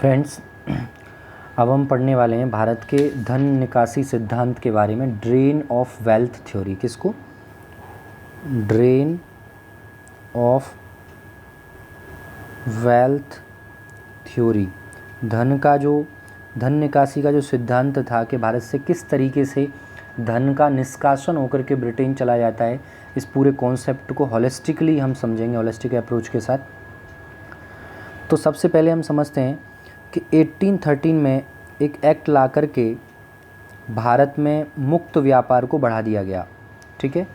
Friends, अब हम पढ़ने वाले हैं भारत के धन निकासी सिद्धांत के बारे में। Drain of wealth theory. किसको? Drain of wealth theory. धन निकासी का जो सिद्धांत था कि भारत से किस तरीके से धन का निष्कासन होकर के ब्रिटेन चला जाता है, इस पूरे कॉन्सेप्ट को हॉलिस्टिकली हम समझेंगे, हॉलिस्टिक अप्रोच के साथ। तो सबसे पहले हम समझते हैं कि 1813 में एक एक्ट ला कर के भारत में मुक्त व्यापार को बढ़ा दिया गया। ठीक है,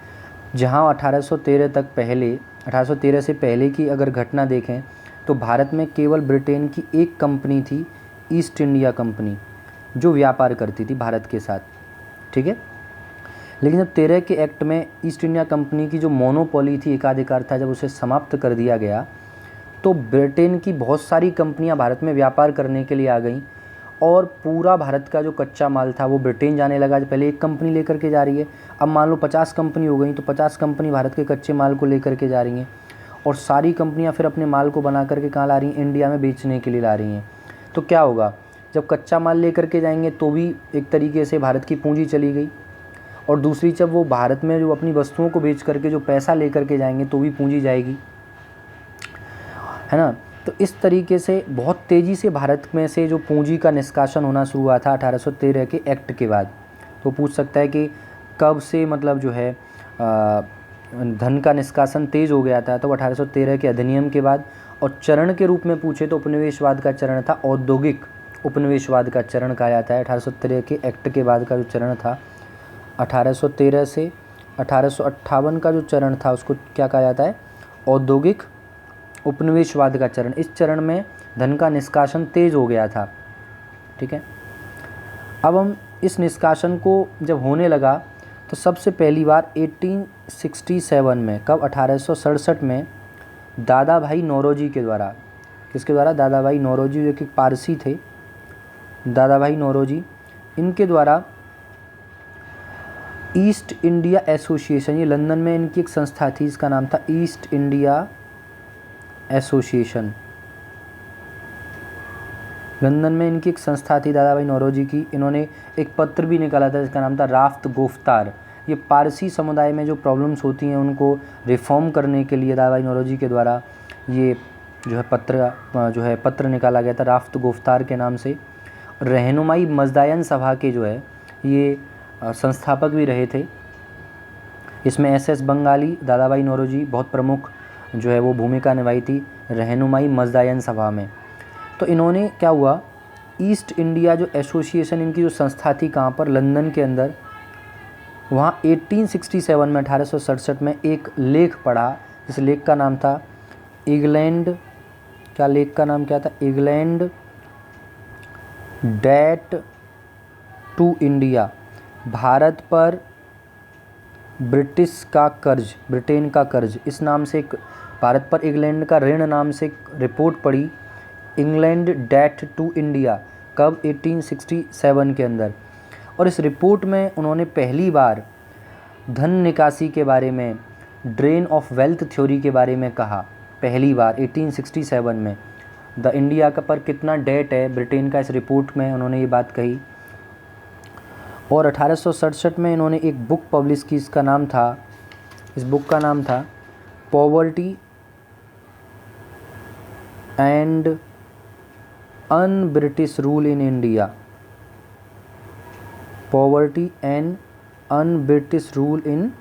जहां 1813 से पहले की अगर घटना देखें तो भारत में केवल ब्रिटेन की एक कंपनी थी, ईस्ट इंडिया कंपनी, जो व्यापार करती थी भारत के साथ। ठीक है, लेकिन जब 13 के एक्ट में ईस्ट इंडिया कंपनी की जो मोनोपोली थी, एकाधिकार था, जब उसे समाप्त कर दिया गया तो ब्रिटेन की बहुत सारी कंपनियां भारत में व्यापार करने के लिए आ गईं और पूरा भारत का जो कच्चा माल था वो ब्रिटेन जाने लगा। पहले एक कंपनी लेकर के जा रही है, अब मान लो 50 कंपनी हो गई तो 50 कंपनी भारत के कच्चे माल को लेकर के जा रही हैं और सारी कंपनियां फिर अपने माल को बना करके कहाँ ला रही हैं? इंडिया में बेचने के लिए ला रही हैं। तो क्या होगा, जब कच्चा माल लेकर के जाएंगे तो भी एक तरीके से भारत की पूंजी चली गई, और दूसरी जब वो भारत में जो अपनी वस्तुओं को बेच करके जो पैसा लेकर के जाएंगे तो भी पूंजी जाएगी, है ना। तो इस तरीके से बहुत तेज़ी से भारत में से जो पूंजी का निष्कासन होना शुरू हुआ था 1813 के एक्ट के बाद। तो पूछ सकता है कि कब से मतलब जो है धन का निष्कासन तेज़ हो गया था? तो 1813 के अधिनियम के बाद। और चरण के रूप में पूछे तो उपनिवेशवाद का चरण था, औद्योगिक उपनिवेशवाद का चरण कहा जाता है। 1813 के एक्ट के बाद का जो चरण था 1813 से 1858 का जो चरण था उसको क्या कहा जाता है? औद्योगिक उपनिवेशवाद का चरण। इस चरण में धन का निष्कासन तेज हो गया था। ठीक है, अब हम इस निष्कासन को जब होने लगा तो सबसे पहली बार 1867 में, कब? 1867 में दादा भाई नौरोजी के द्वारा। किसके द्वारा? दादा भाई नौरोजी, जो कि पारसी थे, दादा भाई नौरोजी, इनके द्वारा ईस्ट इंडिया एसोसिएशन, ये लंदन में इनकी एक संस्था थी, इसका नाम था ईस्ट इंडिया एसोसिएशन। लंदन में इनकी एक संस्था थी दादा भाई नौरोजी की। इन्होंने एक पत्र भी निकाला था जिसका नाम था राफ्त गोफ्तार। ये पारसी समुदाय में जो प्रॉब्लम्स होती हैं उनको रिफॉर्म करने के लिए दादा भाई नौरोजी के द्वारा ये जो है पत्र निकाला गया था राफ्त गोफ्तार के नाम से। रहनुमाई मजदायन सभा के जो है ये संस्थापक भी रहे थे। इसमें SS बंगाली, दादा भाई नौरोजी बहुत प्रमुख जो है वो भूमिका निभाई थी रहनुमाई मजदायन सभा में। तो इन्होंने क्या हुआ, ईस्ट इंडिया जो एसोसिएशन, इनकी जो संस्था थी कहाँ पर? लंदन के अंदर। वहाँ 1867 में 1867 में एक लेख पढ़ा, इस लेख का नाम था इंग्लैंड, क्या लेख का नाम क्या था? England date to India, Bharat पर ब्रिटिश का कर्ज, ब्रिटेन का कर्ज, इस नाम से एक भारत पर इंग्लैंड का ऋण नाम से एक रिपोर्ट पड़ी, इंग्लैंड डेट टू इंडिया। कब? 1867 के अंदर। और इस रिपोर्ट में उन्होंने पहली बार धन निकासी के बारे में, ड्रेन ऑफ वेल्थ थ्योरी के बारे में कहा। पहली बार 1867 में द इंडिया का पर कितना डेट है ब्रिटेन का, इस रिपोर्ट में उन्होंने ये बात कही। और 1867 में इन्होंने एक बुक पब्लिश की, इसका नाम था, इस बुक का नाम था poverty and un British rule in India. Poverty and un British rule in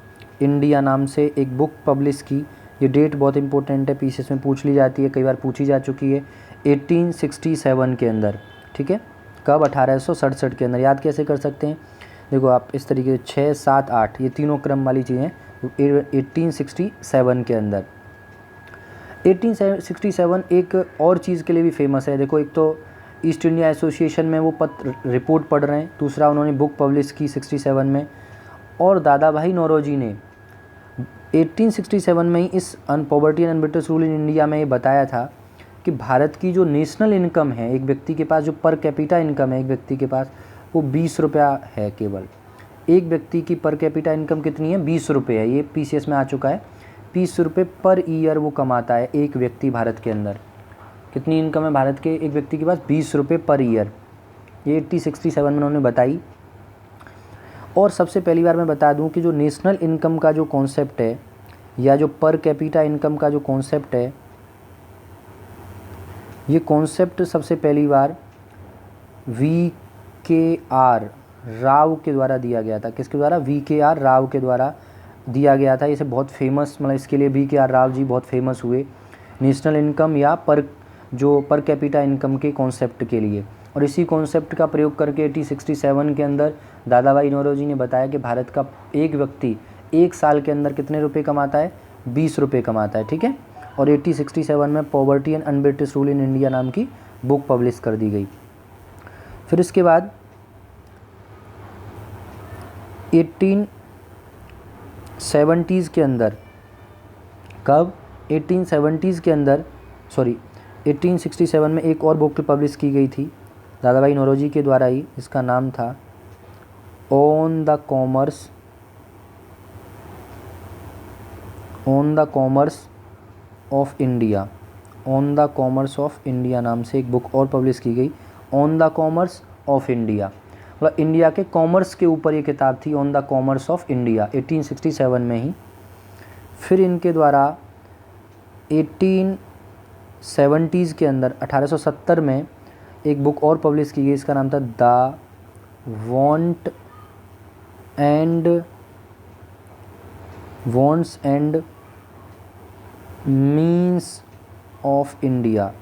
India नाम से एक बुक पब्लिश की। ये डेट बहुत इंपॉर्टेंट है, पीसीएस में पूछ ली जाती है, कई बार पूछी जा चुकी है। 1867 के अंदर। ठीक है, कब? 1867 के अंदर। याद कैसे कर सकते हैं? देखो आप इस तरीके से 6, 7, 8 ये तीनों क्रम वाली चीज़ें 1867 के अंदर। 1867 एक और चीज़ के लिए भी फेमस है। देखो, एक तो ईस्ट इंडिया एसोसिएशन में वो पत्र रिपोर्ट पढ़ रहे हैं, दूसरा उन्होंने बुक पब्लिश की 67 में, और दादा भाई नौरोजी ने 1867 में ही इस poverty and British rule in India में ये बताया था कि भारत की जो नेशनल इनकम है, एक व्यक्ति के पास जो पर कैपिटा इनकम है एक व्यक्ति के पास, वो 20 रुपया है केवल। एक व्यक्ति की पर कैपिटा इनकम कितनी है? 20 रुपये है। ये पीसीएस में आ चुका है। 20 रुपये पर ईयर वो कमाता है एक व्यक्ति भारत के अंदर। कितनी इनकम है भारत के एक व्यक्ति के पास? 20 रुपये पर ईयर। ये 1867 में उन्होंने बताई। और सबसे पहली बार मैं बता दूं कि जो नेशनल इनकम का जो कॉन्सेप्ट है या जो पर कैपिटा इनकम का जो कॉन्सेप्ट है, ये कॉन्सेप्ट सबसे पहली बार VKR राव के द्वारा दिया गया था। किसके द्वारा? VKR राव के द्वारा दिया गया था। इसे बहुत फेमस, मतलब इसके लिए VKR राव जी बहुत फेमस हुए नेशनल इनकम या पर कैपिटा इनकम के कॉन्सेप्ट के लिए। और इसी कॉन्सेप्ट का प्रयोग करके 1867 के अंदर दादा भाई नौरोजी ने बताया कि भारत का एक व्यक्ति एक साल के अंदर कितने रुपए कमाता है? 20 रुपये कमाता है। ठीक है। और 1867 में poverty and un-British rule in India नाम की बुक पब्लिश कर दी गई। फिर इसके बाद 1870s के अंदर, कब? 1870s के अंदर, 1867 में एक और बुक पब्लिश की गई थी दादा भाई नौरोजी के द्वारा ही। इसका नाम था on the commerce of India. On the commerce of India नाम से एक बुक और पब्लिश की गई, on the commerce of India, मतलब इंडिया के कॉमर्स के ऊपर ये किताब थी, on the commerce of India, 1867 में ही। फिर इनके द्वारा 1870s के अंदर 1870 में एक बुक और पब्लिश की गई, इसका नाम था the wants and means of India.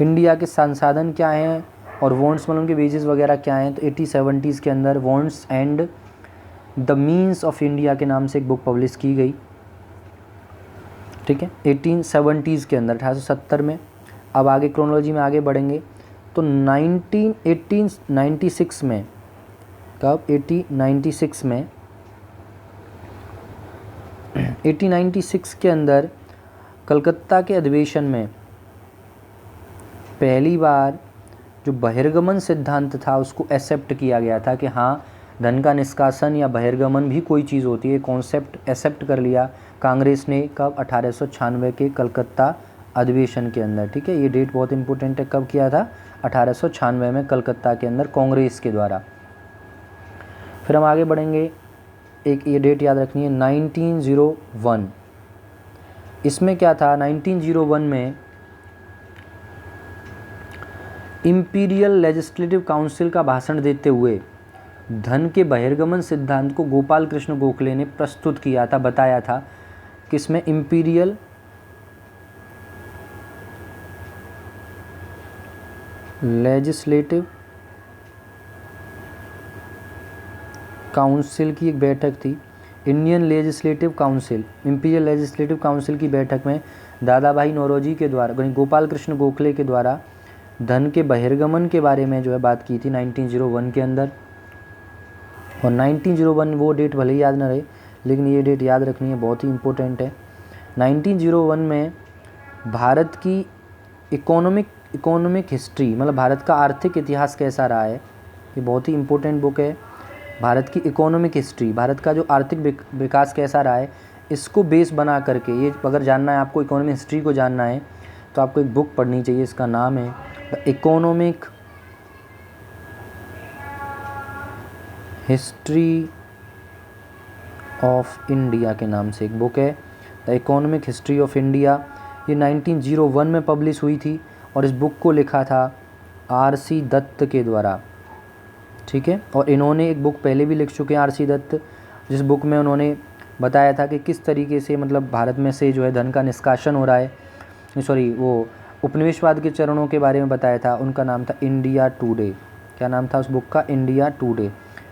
India के संसाधन क्या हैं और वॉन्ट्स मतलब उनके वेजेस वगैरह क्या हैं। तो 1870s के अंदर wants and the means of India के नाम से एक बुक पब्लिश की गई। ठीक है, 1870s के अंदर, 1870 में। अब आगे क्रोनोलॉजी में आगे बढ़ेंगे तो 1896 में, कब? 1896 के अंदर कलकत्ता के अधिवेशन में पहली बार जो बहिर्गमन सिद्धांत था उसको एक्सेप्ट किया गया था कि हाँ, धन का निष्कासन या बहिर्गमन भी कोई चीज़ होती है। कॉन्सेप्ट एक्सेप्ट कर लिया कांग्रेस ने, कब? 1896 के कलकत्ता अधिवेशन के अंदर। ठीक है, ये डेट बहुत इंपॉर्टेंट है। कब किया था? 1896 में कलकत्ता के अंदर कांग्रेस के द्वारा। फिर हम आगे बढ़ेंगे, एक ये डेट याद रखनी है, 1901। इसमें क्या था? 1901 में इंपीरियल लेजिस्लेटिव काउंसिल का भाषण देते हुए धन के बहिर्गमन सिद्धांत को गोपाल कृष्ण गोखले ने प्रस्तुत किया था, बताया था। किसमें? इंपीरियल लेजिस्लेटिव काउंसिल की एक बैठक थी, Indian legislative council, imperial legislative council की बैठक में दादा भाई नौरोजी के द्वारा, गोपाल कृष्ण गोखले के द्वारा धन के बहिर्गमन के बारे में जो है बात की थी 1901 के अंदर। और 1901 वो डेट भले ही याद ना रहे, लेकिन ये डेट याद रखनी है, बहुत ही इम्पोर्टेंट है। 1901 में भारत की इकोनॉमिक हिस्ट्री, मतलब भारत का आर्थिक इतिहास कैसा रहा है, ये बहुत ही इम्पोर्टेंट बुक है। भारत की इकोनॉमिक हिस्ट्री, भारत का जो आर्थिक विकास कैसा रहा है, इसको बेस बना करके, ये अगर जानना है आपको, इकोनॉमिक हिस्ट्री को जानना है तो आपको एक बुक पढ़नी चाहिए, इसका नाम है the economic history of India के नाम से एक बुक है, the economic history of India. ये 1901 में पब्लिश हुई थी और इस बुक को लिखा था R.C. दत्त के द्वारा। ठीक है, और इन्होंने एक बुक पहले भी लिख चुके हैं R.C. दत्त, जिस बुक में उन्होंने बताया था कि किस तरीके से मतलब भारत में से जो है धन का निष्कासन हो रहा है, वो उपनिवेशवाद के चरणों के बारे में बताया था। उनका नाम था इंडिया टुडे। क्या नाम था उस बुक का? India today.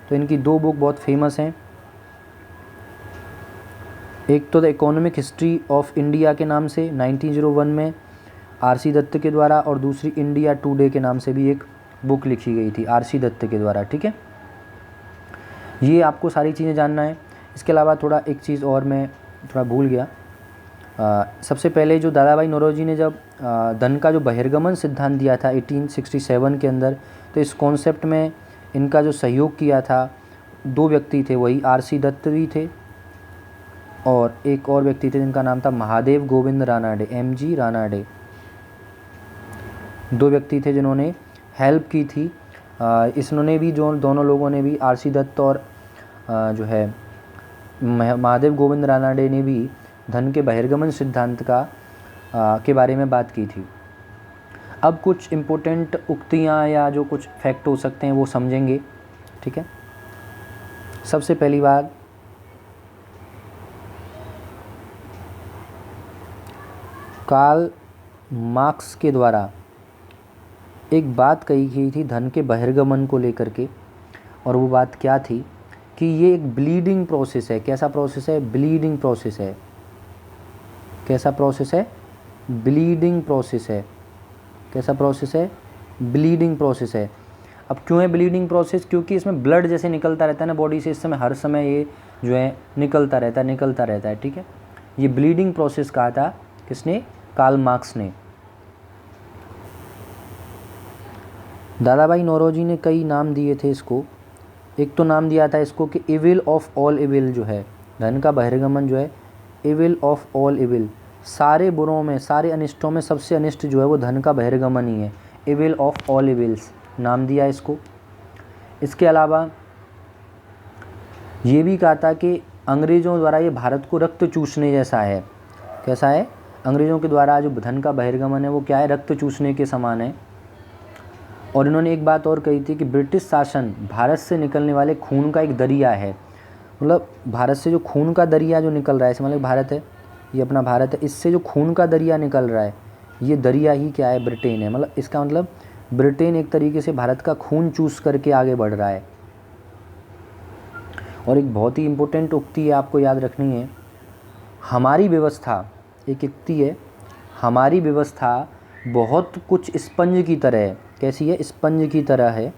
तो इनकी दो बुक बहुत फेमस हैं, एक तो the economic history of India के नाम से 1901 में R.C. दत्त के द्वारा, और दूसरी इंडिया टुडे के नाम से भी एक बुक लिखी गई थी R.C. दत्त के द्वारा। ठीक है, ये आपको सारी चीज़ें जानना है। इसके अलावा थोड़ा एक चीज़ और मैं थोड़ा भूल गया, सबसे पहले जो दादा भाई नौरोजी ने जब धन का जो बहिर्गमन सिद्धांत दिया था 1867 के अंदर, तो इस कॉन्सेप्ट में इनका जो सहयोग किया था दो व्यक्ति थे, वही R.C. दत्त भी थे और एक और व्यक्ति थे जिनका नाम था महादेव गोविंद रानाडे, MG रानाडे। 2 व्यक्ति थे जिन्होंने हेल्प की थी। इसने भी, जो दोनों लोगों ने भी, RC दत्त और जो है महादेव गोविंद रानाडे ने भी धन के बहिर्गमन सिद्धांत के बारे में बात की थी। अब कुछ इम्पोर्टेंट उक्तियाँ या जो कुछ फैक्ट हो सकते हैं वो समझेंगे, ठीक है। सबसे पहली बात, कार्ल मार्क्स के द्वारा एक बात कही गई थी धन के बहिर्गमन को लेकर के, और वो बात क्या थी कि ये एक ब्लीडिंग प्रोसेस है। कैसा प्रोसेस है? ब्लीडिंग प्रोसेस है। कैसा प्रोसेस है? ब्लीडिंग प्रोसेस है। कैसा प्रोसेस है? ब्लीडिंग प्रोसेस है। अब क्यों है ब्लीडिंग प्रोसेस? क्योंकि इसमें ब्लड जैसे निकलता रहता है ना बॉडी से, इस समय हर समय ये जो है निकलता रहता है, ठीक है। ये ब्लीडिंग प्रोसेस कहा था किसने? कार्ल मार्क्स ने। दादाभाई नौरोजी ने कई नाम दिए थे इसको। एक तो नाम दिया था इसको कि इविल ऑफ ऑल इविल, जो है धन का बहिर्गमन जो है इविल ऑफ ऑल इविल, सारे बुरों में, सारे अनिष्टों में सबसे अनिष्ट जो है वो धन का बहिर्गमन ही है। इविल ऑफ ऑल इविल्स नाम दिया इसको। इसके अलावा ये भी कहा था कि अंग्रेज़ों द्वारा ये भारत को रक्त चूसने जैसा है। कैसा है? अंग्रेज़ों के द्वारा जो धन का बहिर्गमन है वो क्या है? रक्त चूसने के समान है। और इन्होंने एक बात और कही थी कि ब्रिटिश शासन भारत से निकलने वाले खून का एक दरिया है। मतलब भारत से जो खून का दरिया जो निकल रहा है, मतलब भारत है, ये अपना भारत है, इससे जो खून का दरिया निकल रहा है ये दरिया ही क्या है? ब्रिटेन है। मतलब इसका मतलब ब्रिटेन एक तरीके से भारत का खून चूस करके आगे बढ़ रहा है। और एक बहुत ही इम्पोर्टेंट उक्ति है, आपको याद रखनी है, हमारी व्यवस्था, एक उक्ति है, हमारी व्यवस्था बहुत कुछ स्पंज की तरह है। कैसी है? स्पंज की तरह है।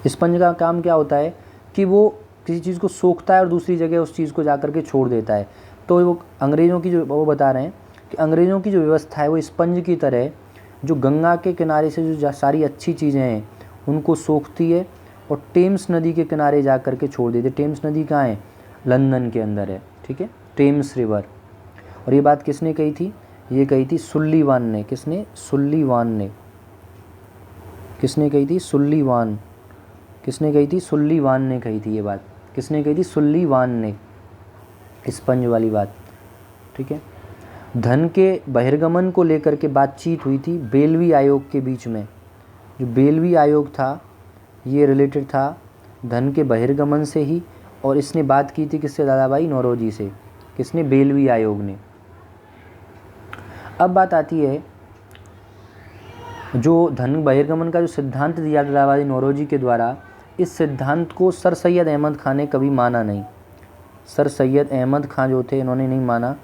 स्पंज का काम क्या होता है कि वो किसी चीज़ को सोखता है और दूसरी जगह उस चीज़ को जा कर के छोड़ देता है। तो वो अंग्रेज़ों की जो, वो बता रहे हैं कि अंग्रेज़ों की जो व्यवस्था है वो स्पंज की तरह है, जो गंगा के किनारे से जो सारी अच्छी चीज़ें हैं उनको सोखती है और टेम्स नदी के किनारे जा कर के छोड़ देती है। टेम्स नदी कहाँ है? लंदन के अंदर है, ठीक है, टेम्स रिवर। और ये बात किसने कही थी? ये कही थी सुल्लीवान ने। किसने? सुल्लीवान ने। किसने कही थी? सुल्लीवान। किसने कही थी? सुल्लीवान ने कही थी ये बात। किसने कही थी? सुल्लीवान ने, स्पंज वाली बात, ठीक है। धन के बहिर्गमन को लेकर के बातचीत हुई थी बेलवी आयोग के बीच में। जो बेलवी आयोग था ये रिलेटेड था धन के बहिर्गमन से ही, और इसने बात की थी किससे? दादाभाई नौरोजी से। किसने? बेलवी आयोग ने। अब बात आती है जो धन बहिर्गमन का जो सिद्धांत दिया दादाभाई नौरोजी के द्वारा, इस सिद्धांत को सर सैयद अहमद खान ने कभी माना नहीं। सर सैयद अहमद खान जो थे इन्होंने नहीं माना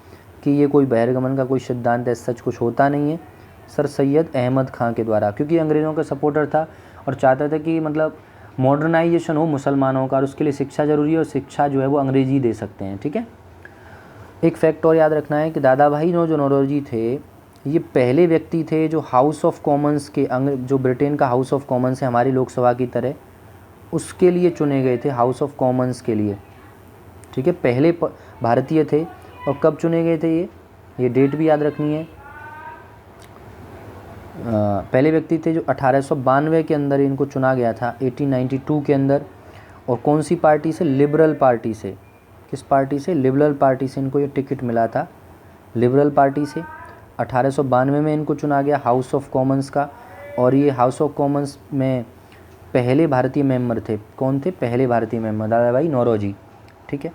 कि ये कोई बहिर्गमन का कोई सिद्धांत है, सच कुछ होता नहीं है। सर सैयद अहमद खान के द्वारा, क्योंकि अंग्रेज़ों का सपोर्टर था और चाहता था कि मतलब मॉडर्नाइजेशन हो मुसलमानों का, और उसके लिए शिक्षा ज़रूरी है, और शिक्षा जो है वो अंग्रेज़ी दे सकते हैं, ठीक है। एक फैक्ट और याद रखना है कि दादाभाई जो नौरोजी थे ये पहले व्यक्ति थे जो हाउस ऑफ कॉमन्स के, जो ब्रिटेन का हाउस ऑफ कॉमन्स है हमारी लोकसभा की तरह, उसके लिए चुने गए थे, हाउस ऑफ कॉमन्स के लिए, ठीक है। पहले भारतीय थे। और कब चुने गए थे ये डेट भी याद रखनी है। पहले व्यक्ति थे जो 1892 के अंदर इनको चुना गया था, 1892 के अंदर। और कौन सी पार्टी से? लिबरल पार्टी से। किस पार्टी से? लिबरल पार्टी से इनको ये टिकट मिला था, लिबरल पार्टी से। 1892 में इनको चुना गया हाउस ऑफ कॉमन्स का, और ये हाउस ऑफ कॉमन्स में पहले भारतीय मेंबर थे। कौन थे पहले भारतीय मेंबर? दादाभाई नौरोजी, ठीक है।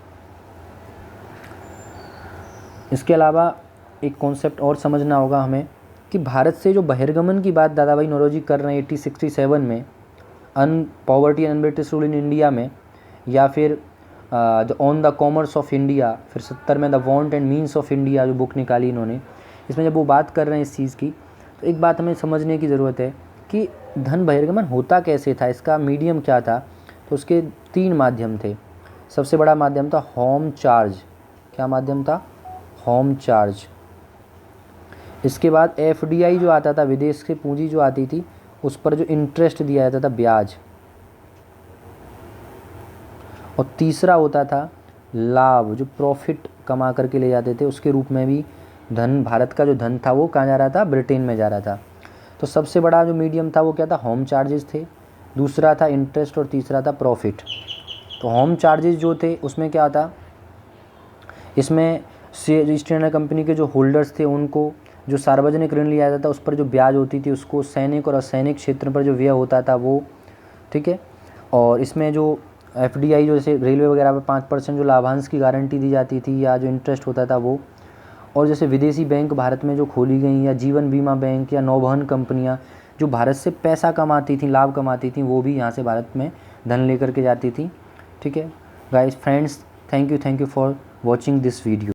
इसके अलावा एक कॉन्सेप्ट और समझना होगा हमें कि भारत से जो बहिर्गमन की बात दादाभाई नौरोजी कर रहे हैं 1867 में, poverty and British rule in India में, या फिर on the commerce of India, फिर 70 में the want and means of India जो बुक निकाली इन्होंने, इसमें जब वो बात कर रहे हैं इस चीज़ की, तो एक बात हमें समझने की ज़रूरत है कि धन बहिर्गमन होता कैसे था, इसका मीडियम क्या था। तो उसके 3 माध्यम थे। सबसे बड़ा माध्यम था होम चार्ज। क्या माध्यम था? Home charge. इसके बाद FDI जो आता था, विदेश से पूंजी जो आती थी, उस पर जो इंटरेस्ट दिया जाता था, ब्याज। और तीसरा होता था लाभ, जो प्रॉफिट कमा करके ले जाते थे, उसके रूप में भी धन, भारत का जो धन था वो कहाँ जा रहा था, ब्रिटेन में जा रहा था। तो सबसे बड़ा जो मीडियम था वो क्या था, होम चार्जेस थे, दूसरा था इंटरेस्ट और तीसरा था प्रॉफिट। तो होम चार्जेस जो थे उसमें क्या था, इसमें ईस्ट इंडिया कंपनी के जो होल्डर्स थे उनको जो सार्वजनिक ऋण लिया जाता था उस पर जो ब्याज होती थी उसको सैनिक और असैनिक क्षेत्र पर जो व्यय होता था वो, ठीक है। और इसमें जो FDI जो जैसे रेलवे वगैरह पर 5% जो लाभांश की गारंटी दी जाती थी या जो इंटरेस्ट होता था वो, और जैसे विदेशी बैंक भारत में जो खोली गई या जीवन बीमा बैंक या नौवहन कंपनियां जो भारत से पैसा कमाती थी, लाभ कमाती थी, वो भी यहाँ से भारत में धन लेकर के जाती थी, ठीक है। Guys friends, thank you for watching this video.